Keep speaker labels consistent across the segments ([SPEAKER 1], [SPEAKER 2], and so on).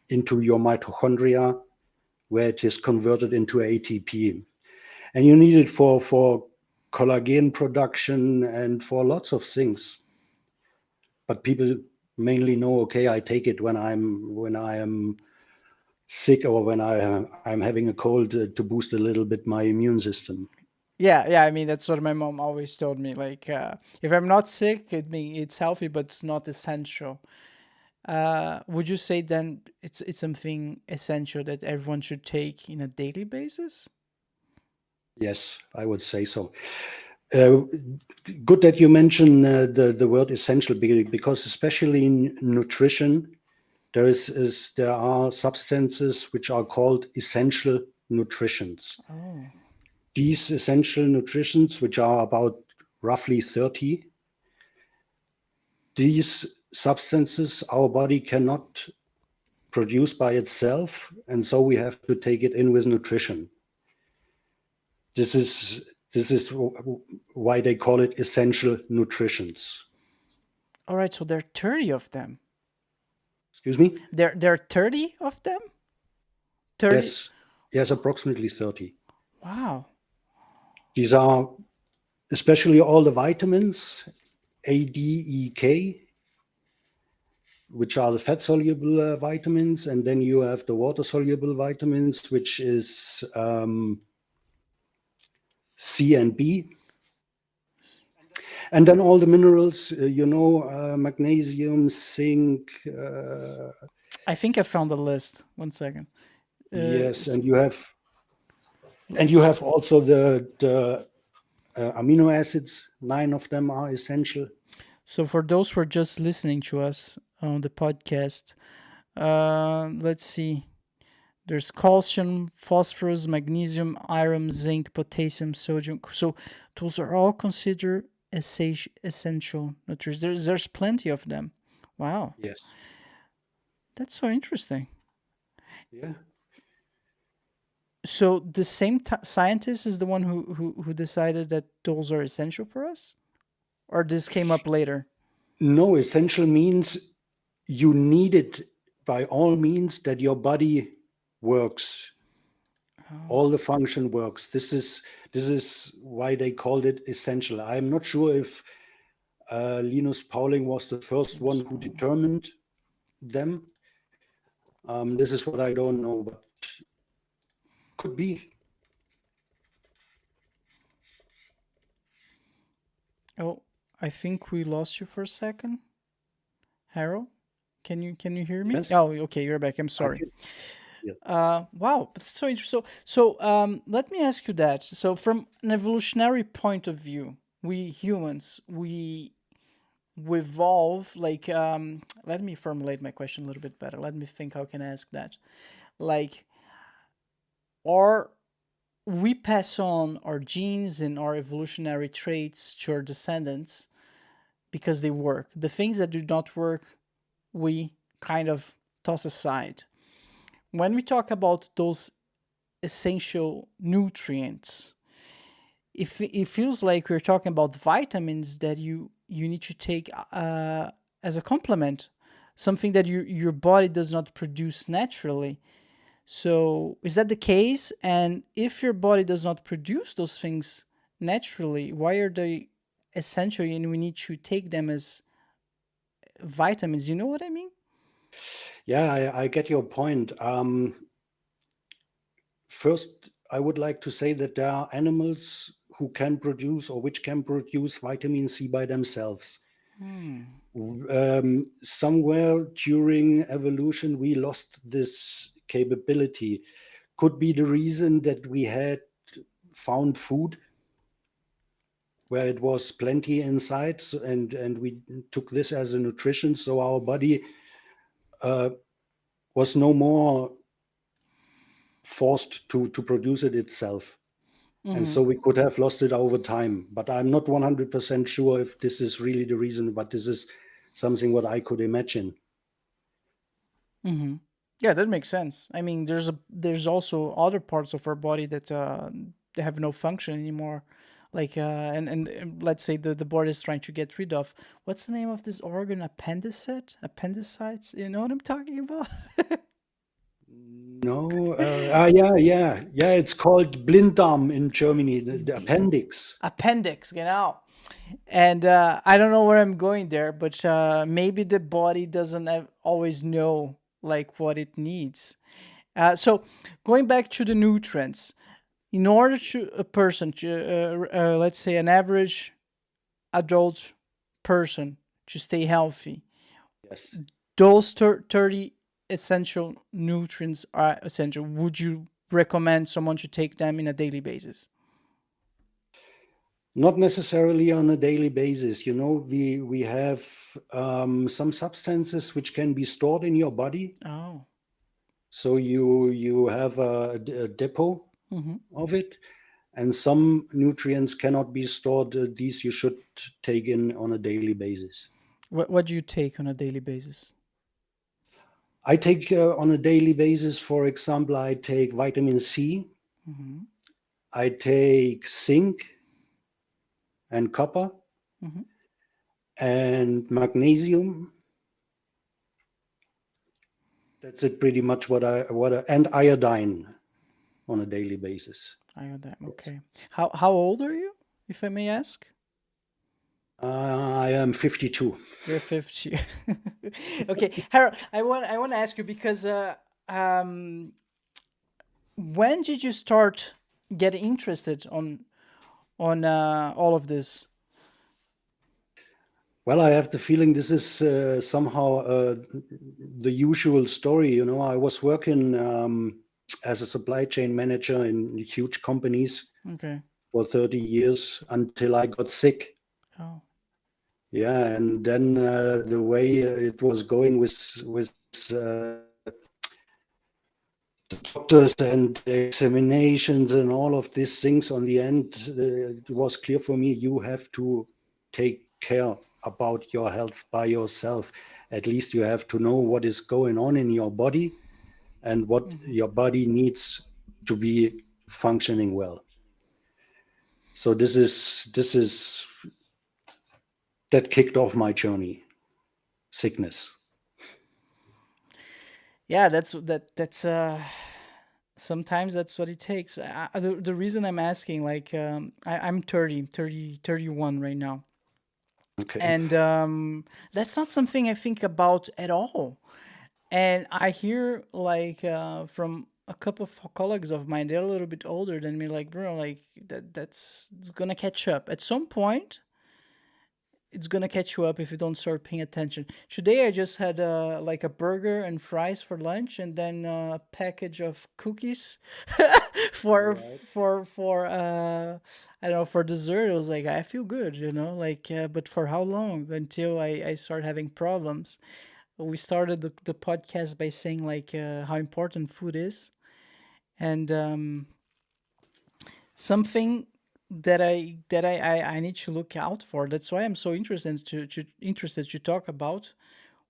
[SPEAKER 1] into your mitochondria, where it is converted into ATP. And you need it for collagen production and for lots of things. But people mainly know, okay, I take it when I am sick or when I'm having a cold to boost a little bit my immune system.
[SPEAKER 2] Yeah, I mean that's what my mom always told me. Like, if I'm not sick, it's healthy, but it's not essential. Would you say then it's something essential that everyone should take in a daily basis?
[SPEAKER 1] Yes, I would say so. Uh, Good that you mention the word essential, because especially in nutrition, there are substances which are called essential nutritions.
[SPEAKER 2] Oh,
[SPEAKER 1] These essential nutritions, which are about roughly 30, these substances our body cannot produce by itself, and so we have to take it in with nutrition. This is why they call it essential nutritions.
[SPEAKER 2] all right. So there are 30 of them.
[SPEAKER 1] Excuse me?
[SPEAKER 2] There are 30 of them. 30.
[SPEAKER 1] Yes, yes, approximately 30.
[SPEAKER 2] Wow.
[SPEAKER 1] These are especially all the vitamins, A, D, E, K, which are the fat-soluble vitamins, and then you have the water-soluble vitamins, which is C and B, and then all the minerals, magnesium, zinc.
[SPEAKER 2] I think I found the list. One second.
[SPEAKER 1] Yes,
[SPEAKER 2] S-
[SPEAKER 1] and you have also the amino acids. 9 of them are essential.
[SPEAKER 2] So for those who are just listening to us on the podcast, let's see. There's calcium, phosphorus, magnesium, iron, zinc, potassium, sodium. So those are all considered essential nutrients. There's plenty of them. Wow,
[SPEAKER 1] Yes.
[SPEAKER 2] that's so interesting.
[SPEAKER 1] Yeah.
[SPEAKER 2] So the same scientist is the one who decided that those are essential for us, or this came up later.
[SPEAKER 1] No, essential means you need it by all means that your body works,
[SPEAKER 2] Oh,
[SPEAKER 1] all the function works. This is why they called it essential. I'm not sure if Linus Pauling was the first one who determined them. This is what I don't know, but could be.
[SPEAKER 2] oh, I think we lost you for a second, Harold. Can you hear me?
[SPEAKER 1] Yes,
[SPEAKER 2] Oh, okay, you're back. I'm
[SPEAKER 1] I
[SPEAKER 2] sorry.
[SPEAKER 1] can. Yeah.
[SPEAKER 2] Wow, that's so interesting. So, let me ask you that. So, from an evolutionary point of view, we humans, we evolve like. Let me formulate my question a little bit better. Let me think. How can I ask that? Like, or we pass on our genes and our evolutionary traits to our descendants because they work. The things that do not work, we kind of toss aside. When we talk about those essential nutrients, it feels like we're talking about vitamins that you need to take as a complement, something that your body does not produce naturally. So is that the case? And if your body does not produce those things naturally, why are they essential and we need to take them as vitamins? You know what I mean?
[SPEAKER 1] Yeah, I get your point. First, I would like to say that there are animals who can produce or which can produce vitamin C by themselves.
[SPEAKER 2] Hmm.
[SPEAKER 1] Somewhere during evolution, we lost this capability. Could be the reason that we had found food where it was plenty inside, and we took this as a nutrition, so our body uh, was no more forced to produce it itself. And
[SPEAKER 2] Mm-hmm.
[SPEAKER 1] so we could have lost it over time. But I'm not 100% sure if this is really the reason, but this is something what I could imagine.
[SPEAKER 2] Mm-hmm. Yeah, that makes sense. I mean, there's also other parts of our body that they have no function anymore. Like and let's say the body is trying to get rid of, what's the name of this organ? Appendicit? Appendicites? You know what I'm talking about?
[SPEAKER 1] No, yeah. It's called Blinddarm in Germany, the appendix.
[SPEAKER 2] Appendix, genau. And I don't know where I'm going there, but maybe the body doesn't always know like what it needs. So going back to the nutrients, in order to a person to let's say an average adult person to stay healthy,
[SPEAKER 1] Yes.
[SPEAKER 2] those 30 essential nutrients are essential. Would you recommend someone to take them in a daily basis?
[SPEAKER 1] Not necessarily on a daily basis. We have some substances which can be stored in your body.
[SPEAKER 2] Oh.
[SPEAKER 1] So you have a depot
[SPEAKER 2] Hmm.
[SPEAKER 1] of it, and some nutrients cannot be stored. These you should take in on a daily basis.
[SPEAKER 2] What do you take on a daily basis?
[SPEAKER 1] I take on a daily basis, for example, I take vitamin C,
[SPEAKER 2] Hmm.
[SPEAKER 1] I take zinc and copper
[SPEAKER 2] Hmm.
[SPEAKER 1] and magnesium. That's it pretty much and iodine on a daily basis.
[SPEAKER 2] Iodine. Okay. How old are you, if I may ask?
[SPEAKER 1] I am 52.
[SPEAKER 2] You're 50. Okay, Harold. I want to ask you because um, when did you start getting interested on all of this?
[SPEAKER 1] Well, I have the feeling this is somehow the usual story. I was working as a supply chain manager in huge companies
[SPEAKER 2] Okay.
[SPEAKER 1] for 30 years until I got sick.
[SPEAKER 2] Oh.
[SPEAKER 1] Yeah, and then the way it was going with uh, doctors and examinations and all of these things, on the end, it was clear for me you have to take care about your health by yourself. At least you have to know what is going on in your body and what
[SPEAKER 2] Hmm.
[SPEAKER 1] your body needs to be functioning well. So this is that kicked off my journey, sickness.
[SPEAKER 2] Yeah, that's sometimes that's what it takes. The reason I'm asking, like, I'm 31 right now.
[SPEAKER 1] Okay.
[SPEAKER 2] And that's not something I think about at all. And I hear like from a couple of colleagues of mine, they're a little bit older than me, like, bro, like that's it's gonna catch up at some point. It's gonna catch you up if you don't start paying attention. Today I just had like a burger and fries for lunch, and then a package of cookies
[SPEAKER 1] All
[SPEAKER 2] for
[SPEAKER 1] right.
[SPEAKER 2] I don't know, for dessert. It was like I feel good, like, but for how long until I start having problems? We started the podcast by saying like how important food is, and something that I need to look out for. That's why I'm so interested to talk about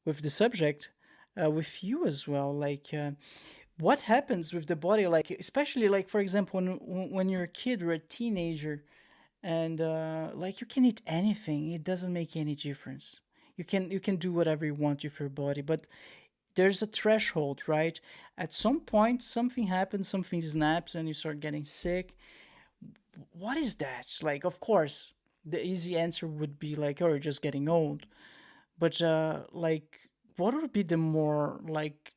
[SPEAKER 2] with the subject with you as well. Like what happens with the body, like especially like for example when you're a kid or a teenager, and like you can eat anything, it doesn't make any difference. You can do whatever you want with your body, but there's a threshold, right? At some point something happens, something snaps, and you start getting sick. What is that? Like, of course, the easy answer would be like, oh, you're just getting old. But like, what would be the more like